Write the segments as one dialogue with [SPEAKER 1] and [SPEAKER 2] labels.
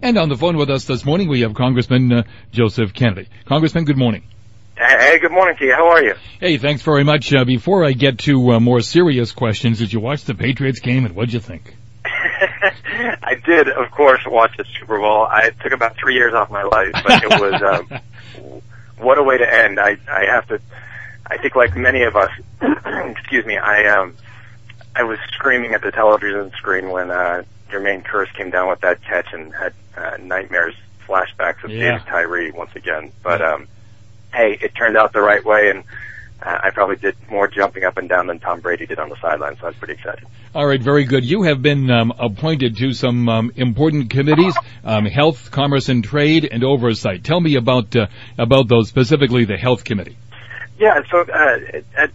[SPEAKER 1] And on the phone with us this morning, we have Congressman Joseph Kennedy. Congressman, good morning.
[SPEAKER 2] Hey, good morning to you. How are you?
[SPEAKER 1] Hey, thanks very much. Before I get to more serious questions, did you watch the Patriots game, and what'd you think?
[SPEAKER 2] I did, of course, watch the Super Bowl. It took about 3 years off my life, but it was what a way to end. I think like many of us, excuse me, I was screaming at the television screen when Jermaine Kearse came down with that catch and had nightmares, flashbacks of David Tyree once again. But hey, it turned out the right way, and I probably did more jumping up and down than Tom Brady did on the sideline, so I was pretty excited. All
[SPEAKER 1] right, very good. You have been appointed to some important committees, Health, Commerce and Trade, and Oversight. Tell me about those, specifically the Health Committee.
[SPEAKER 2] Yeah, so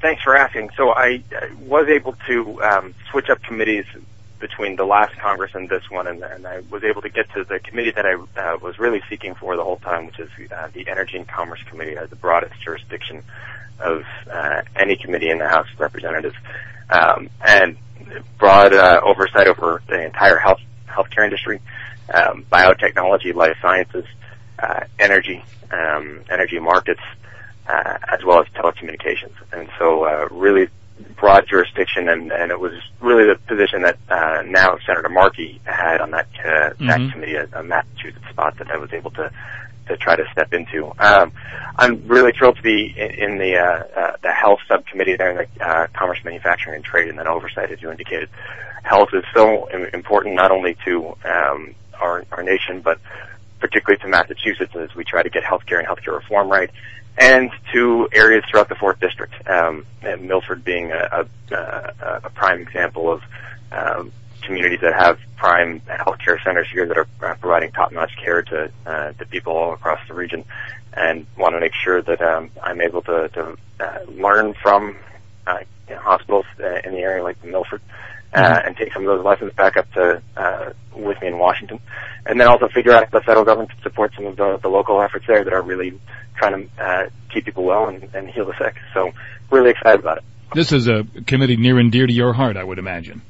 [SPEAKER 2] thanks for asking. So I was able to switch up committees between the last Congress and this one, and I was able to get to the committee that I was really seeking for the whole time, which is the Energy and Commerce Committee. It has the broadest jurisdiction of any committee in the House of Representatives, and broad oversight over the entire healthcare industry, biotechnology, life sciences, energy markets, as well as telecommunications. And so really broad jurisdiction, and it was really the position that now Senator Markey had on that committee, a Massachusetts spot that I was able to try to step into. I'm really thrilled to be in the health subcommittee there in the Commerce, Manufacturing, and Trade, and then Oversight, as you indicated. Health is so important not only to our nation, but particularly to Massachusetts as we try to get healthcare and healthcare reform right, and to areas throughout the 4th District, and Milford being a prime example of communities that have prime healthcare centers here that are providing top-notch care to people all across the region, and want to make sure that I'm able to learn from hospitals in the area like Milford, and take some of those lessons back up to with me in Washington, and then also figure out if the federal government can support some of the local efforts there that are really trying to keep people well and heal the sick. So really excited about it.
[SPEAKER 1] This is a committee near and dear to your heart, I would imagine.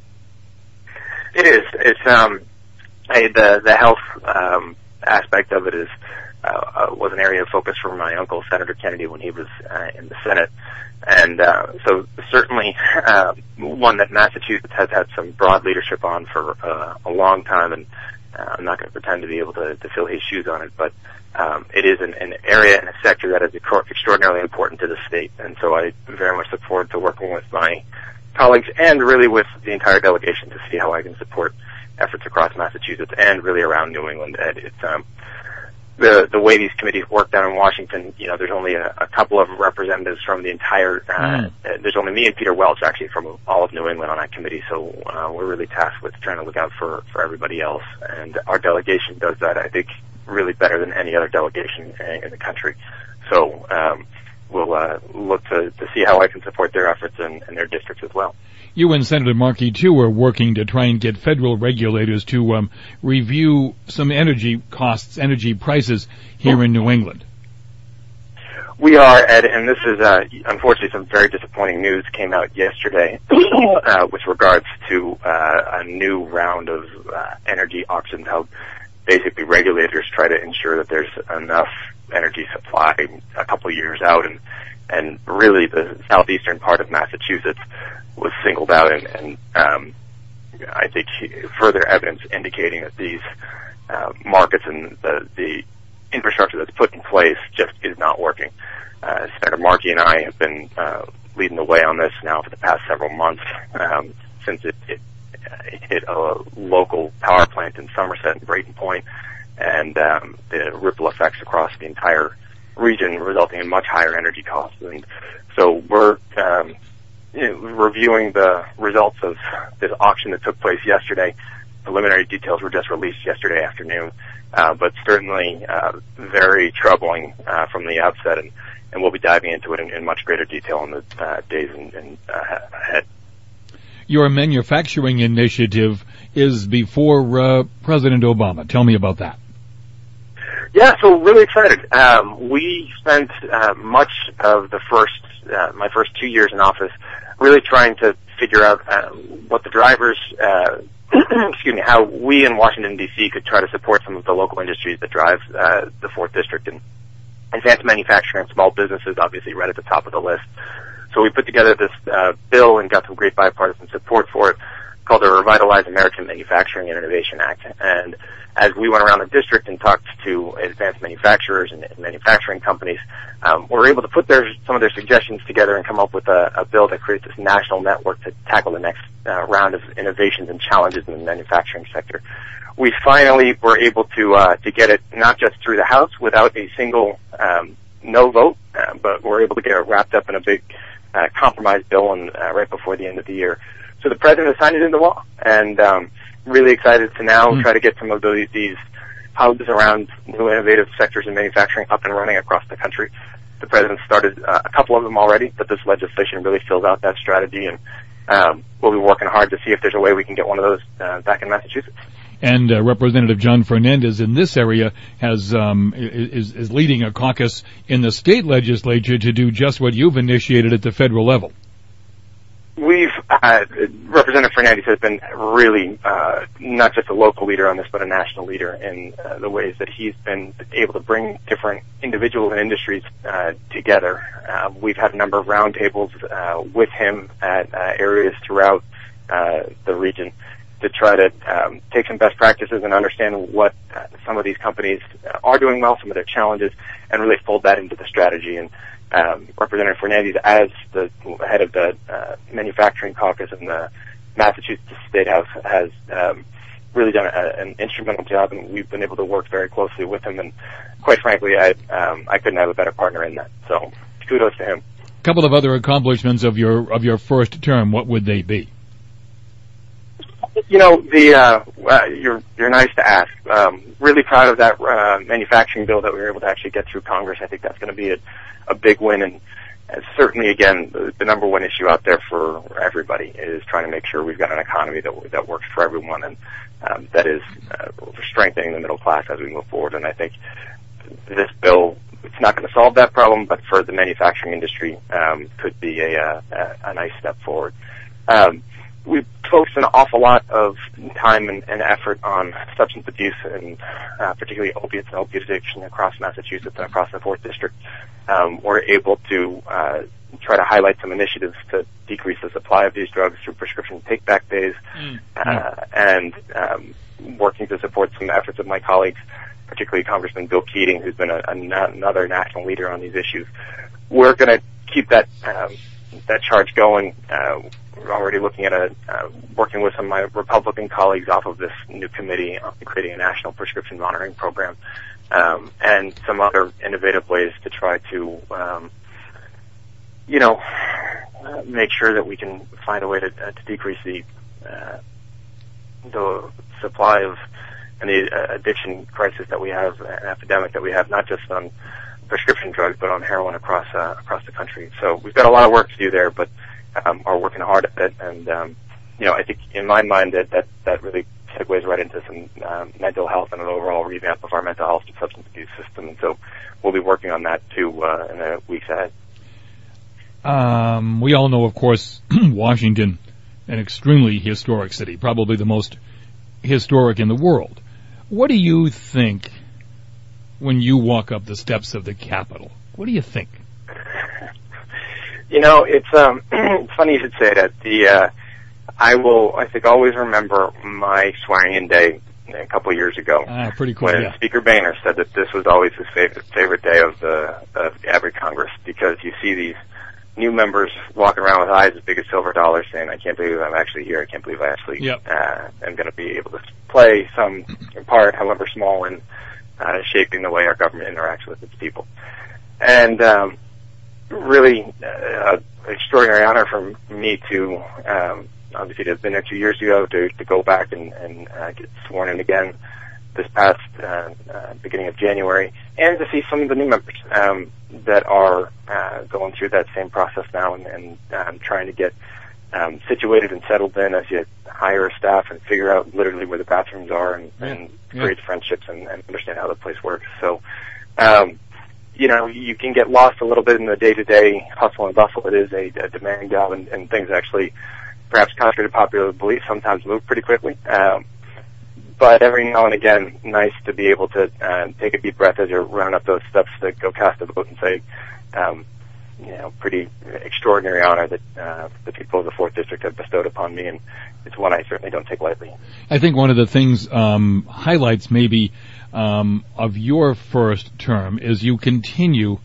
[SPEAKER 2] It is. It's the health aspect of it is was an area of focus for my uncle Senator Kennedy when he was in the Senate, and so certainly one that Massachusetts has had some broad leadership on for a long time, and I'm not going to pretend to be able to fill his shoes on it, but it is an area and a sector that is extraordinarily important to the state, and so I very much look forward to working with my colleagues and really with the entire delegation to see how I can support efforts across Massachusetts and really around New England. It's the way these committees work down in Washington. You know, there's only a couple of representatives from the entire. There's only me and Peter Welch actually from all of New England on that committee. So we're really tasked with trying to look out for everybody else, and our delegation does that, I think, really better than any other delegation in the country. So we'll look to see how I can support their efforts and their districts as well.
[SPEAKER 1] You and Senator Markey, too, are working to try and get federal regulators to review some energy costs, energy prices here in New England.
[SPEAKER 2] We are, Ed, and this is unfortunately some very disappointing news came out yesterday with regards to a new round of energy auctions, how basically regulators try to ensure that there's enough energy supply a couple of years out, and really the southeastern part of Massachusetts was singled out, and I think further evidence indicating that these markets and the infrastructure that's put in place just is not working. Senator Markey and I have been leading the way on this now for the past several months, since it hit a local power plant in Somerset and Brayton Point, and the ripple effects across the entire region, resulting in much higher energy costs. And so we're reviewing the results of this auction that took place yesterday. Preliminary details were just released yesterday afternoon, but certainly very troubling from the outset, and we'll be diving into it in much greater detail in the days ahead.
[SPEAKER 1] Your manufacturing initiative is before President Obama. Tell me about that.
[SPEAKER 2] Yeah, so really excited. We spent much of the my first 2 years in office really trying to figure out what the drivers excuse me, how we in Washington, D.C. could try to support some of the local industries that drive the 4th District. And advanced manufacturing and small businesses obviously right at the top of the list. So we put together this bill and got some great bipartisan support for it, called the Revitalize American Manufacturing and Innovation Act. And as we went around the district and talked to advanced manufacturers and manufacturing companies, we were able to put some of their suggestions together and come up with a bill that creates this national network to tackle the next round of innovations and challenges in the manufacturing sector. We finally were able to get it not just through the House without a single no vote, but we're able to get it wrapped up in a big compromise bill and right before the end of the year. So the president has signed it into law, and really excited to now try to get some of these hubs around new innovative sectors in manufacturing up and running across the country. The president started a couple of them already, but this legislation really fills out that strategy, and we'll be working hard to see if there's a way we can get one of those back in Massachusetts.
[SPEAKER 1] And Representative John Fernandez in this area is leading a caucus in the state legislature to do just what you've initiated at the federal level.
[SPEAKER 2] Representative Fernandez has been really not just a local leader on this, but a national leader in the ways that he's been able to bring different individuals and industries together. We've had a number of roundtables with him at areas throughout the region to try to take some best practices and understand what some of these companies are doing well, some of their challenges, and really fold that into the strategy. And Representative Fernandez, as the head of the manufacturing caucus in the Massachusetts State House, has really done an instrumental job, and we've been able to work very closely with him. And quite frankly, I couldn't have a better partner in that. So kudos to him.
[SPEAKER 1] A couple of other accomplishments of your first term. What would they be?
[SPEAKER 2] You know, you're nice to ask. Really proud of that manufacturing bill that we were able to actually get through Congress. I think that's going to be a big win, and certainly, again, the number one issue out there for everybody is trying to make sure we've got an economy that works for everyone, and that is strengthening the middle class as we move forward. And I think this bill, it's not going to solve that problem, but for the manufacturing industry, could be a nice step forward. We've focused an awful lot of time and effort on substance abuse, and particularly opiates and opiate addiction across Massachusetts and across the 4th District. We're able to try to highlight some initiatives to decrease the supply of these drugs through prescription take-back days, and working to support some efforts of my colleagues, particularly Congressman Bill Keating, who's been another national leader on these issues. We're going to keep that charge going. We're already looking at working with some of my Republican colleagues off of this new committee on creating a national prescription monitoring program, and some other innovative ways to try to, make sure that we can find a way to decrease the supply of and the addiction crisis that we have, an epidemic that we have, not just on prescription drugs, but on heroin across the country. So we've got a lot of work to do there, but are working hard at it. And I think in my mind that really segues right into some mental health and an overall revamp of our mental health and substance abuse system. And so we'll be working on that too in the weeks ahead.
[SPEAKER 1] We all know, of course, Washington, an extremely historic city, probably the most historic in the world. What do you think when you walk up the steps of the Capitol? What do you think?
[SPEAKER 2] It's funny you should say that. I will, I think, always remember my swearing-in day a couple of years ago.
[SPEAKER 1] Pretty cool.
[SPEAKER 2] When Speaker Boehner said that this was always his favorite day of every Congress, because you see these new members walking around with eyes as big as silver dollars, saying, "I can't believe I'm actually here. I can't believe I actually am going to be able to play some part, however small, in shaping the way our government interacts with its people." And really extraordinary honor for me to obviously to have been there 2 years ago, to go back and get sworn in again this past beginning of January, and to see some of the new members that are going through that same process now, and trying to get situated and settled in as you hire a staff and figure out literally where the bathrooms are, and create friendships and understand how the place works. So you can get lost a little bit in the day-to-day hustle and bustle. It is a demanding job, and things actually perhaps contrary to popular belief, sometimes move pretty quickly. But every now and again, nice to be able to take a deep breath as you're running up those steps to go cast a vote and say, pretty extraordinary honor that the people of the 4th District have bestowed upon me, and it's one I certainly don't take lightly.
[SPEAKER 1] I think one of the things, highlights maybe of your first term is you continue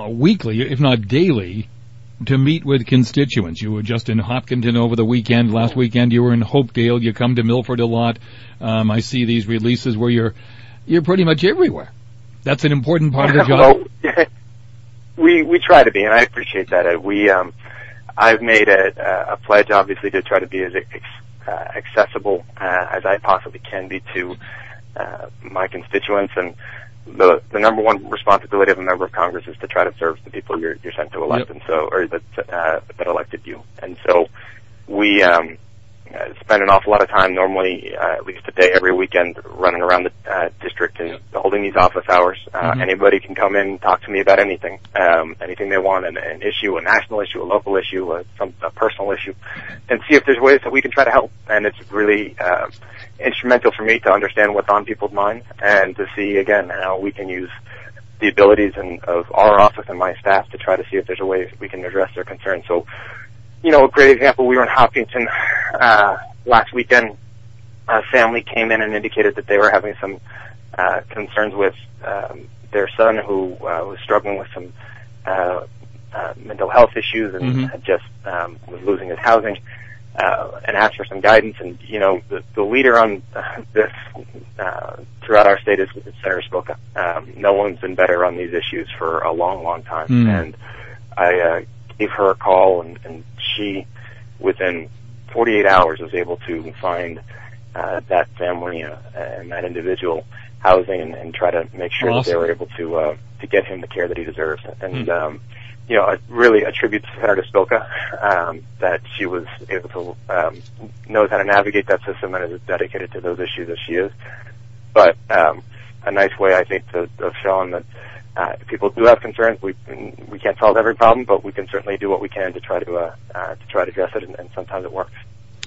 [SPEAKER 1] weekly, if not daily, to meet with constituents. You were just in Hopkinton over the weekend. Last weekend you were in Hopedale. You come to Milford a lot. I see these releases where you're pretty much everywhere. That's an important part of the job.
[SPEAKER 2] Well, we try to be, and I appreciate that. I've made a pledge, obviously, to try to be as accessible as I possibly can be to my constituents, and the number one responsibility of a member of Congress is to try to serve the people you're sent to elect,
[SPEAKER 1] Yep.
[SPEAKER 2] and so, or that elected you. And so we spend an awful lot of time, normally at least a day every weekend, running around the district and holding these office hours. Anybody can come in and talk to me about anything, anything they want, an issue, a national issue, a local issue, a personal issue, and see if there's ways that we can try to help. And it's really instrumental for me to understand what's on people's minds and to see, again, how we can use the abilities of our office and my staff to try to see if there's a way we can address their concerns. So, a great example, we were in Hopkinton last weekend. A family came in and indicated that they were having some concerns with their son who was struggling with some mental health issues and had just was losing his housing and asked for some guidance. And, the leader on this throughout our state is Senator Spilka. No one's been better on these issues for a long, long time. And I gave her a call, and she, within 48 hours, was able to find that family and that individual housing and try to make sure that they were able to get him the care that he deserves. And really a tribute to Senator Spilka that she was able to knows how to navigate that system and is dedicated to those issues as she is. But a nice way, I think, of showing that if people do have concerns, we can't solve every problem, but we can certainly do what we can to try to address it, and sometimes it works.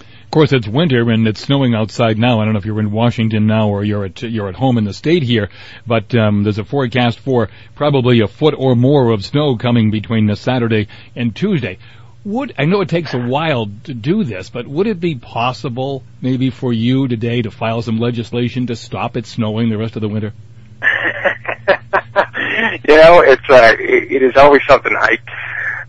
[SPEAKER 1] Of course, it's winter and it's snowing outside now. I don't know if you're in Washington now or you're at home in the state here, but there's a forecast for probably a foot or more of snow coming between this Saturday and Tuesday. I know it takes a while to do this, but would it be possible maybe for you today to file some legislation to stop it snowing the rest of the winter?
[SPEAKER 2] It is always something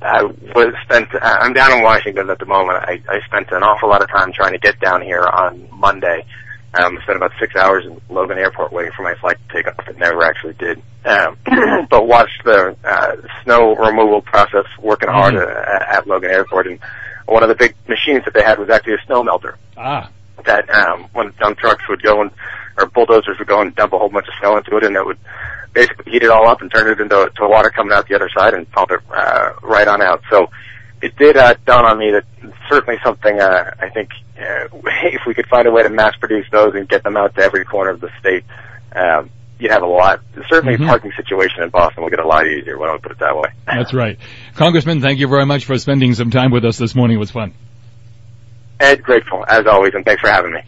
[SPEAKER 2] I'm down in Washington at the moment. I spent an awful lot of time trying to get down here on Monday. I spent about 6 hours in Logan Airport waiting for my flight to take off. It never actually did. But watched the snow removal process working hard at Logan Airport. And one of the big machines that they had was actually a snow melter. That when dump trucks would go or bulldozers would go and dump a whole bunch of snow into it, and it would basically heat it all up and turn it into water coming out the other side and pump it right on out. So it did dawn on me that it's certainly something I think if we could find a way to mass produce those and get them out to every corner of the state, you'd have a lot. Certainly a parking situation in Boston will get a lot easier, why don't we put it that way.
[SPEAKER 1] That's right. Congressman, thank you very much for spending some time with us this morning. It was fun.
[SPEAKER 2] Ed, grateful, as always, and thanks for having me.